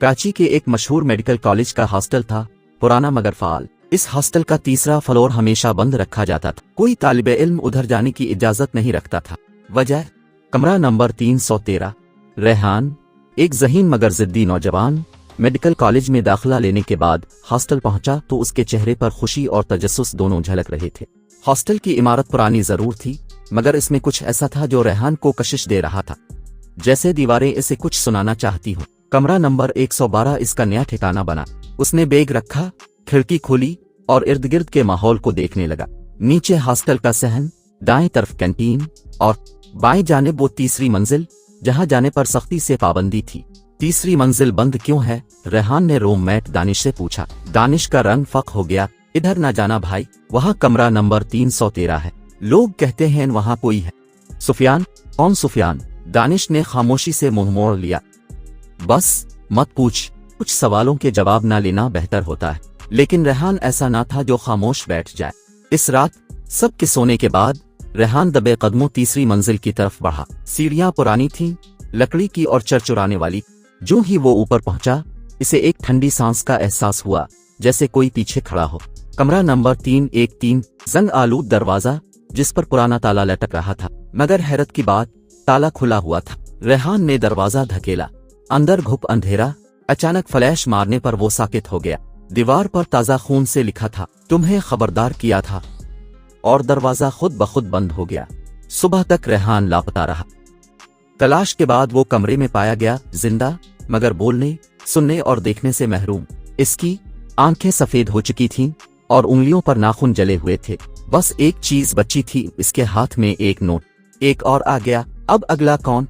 कराची के एक मशहूर मेडिकल कॉलेज का हॉस्टल था, पुराना मगर फाल। इस हॉस्टल का तीसरा फ्लोर हमेशा बंद रखा जाता था। कोई तालिबे इल्म उधर जाने की इजाजत नहीं रखता था। वजह कमरा नंबर 313। रेहान एक ज़हीन मगर जिद्दी नौजवान मेडिकल कॉलेज में दाखिला लेने के बाद हॉस्टल पहुंचा तो उसके चेहरे पर खुशी और तजस्सुस दोनों झलक रहे थे। हॉस्टल की इमारत पुरानी जरूर थी, मगर इसमें कुछ ऐसा था जो रेहान को कशिश दे रहा था, जैसे दीवारें इसे कुछ सुनाना चाहती हों। कमरा नंबर 112 इसका नया ठिकाना बना। उसने बैग रखा, खिड़की खोली और इर्द गिर्द के माहौल को देखने लगा। नीचे हॉस्टल का सहन, दाएं तरफ कैंटीन और बाएं जानिब वो तीसरी मंजिल जहां जाने पर सख्ती से पाबंदी थी। तीसरी मंजिल बंद क्यों है? रेहान ने रूममेट दानिश से पूछा। दानिश का रंग फक हो गया। इधर ना जाना भाई, वहां कमरा नंबर 313 है। लोग कहते हैं वहां कोई है। सुफियान? कौन सुफियान? दानिश ने खामोशी से मुंह मोड़ लिया। बस मत पूछ, कुछ सवालों के जवाब ना लेना बेहतर होता है। लेकिन रेहान ऐसा ना था जो खामोश बैठ जाए। इस रात सबके सोने के बाद रेहान दबे कदमों तीसरी मंजिल की तरफ बढ़ा। सीढ़ियां पुरानी थीं, लकड़ी की और चरचुराने वाली। जो ही वो ऊपर पहुंचा, इसे एक ठंडी सांस का एहसास हुआ, जैसे कोई पीछे खड़ा हो। कमरा नंबर 313। जंग आलूद दरवाजा जिस पर पुराना ताला लटक रहा था, मगर हैरत की बात, ताला खुला हुआ था। रेहान ने दरवाजा धकेला। अंदर घुप अंधेरा। अचानक फ्लैश मारने पर वो साकित हो गया। दीवार पर ताजा खून से लिखा था, तुम्हें खबरदार किया था। और दरवाजा खुद ब खुद बंद हो गया। सुबह तक रेहान लापता रहा। तलाश के बाद वो कमरे में पाया गया, जिंदा, मगर बोलने, सुनने और देखने से महरूम। इसकी आंखें सफेद हो चुकी थीं और उंगलियों पर नाखून जले हुए थे। बस एक चीज बची थी, इसके हाथ में एक नोट। एक और आ गया। अब अगला कौन?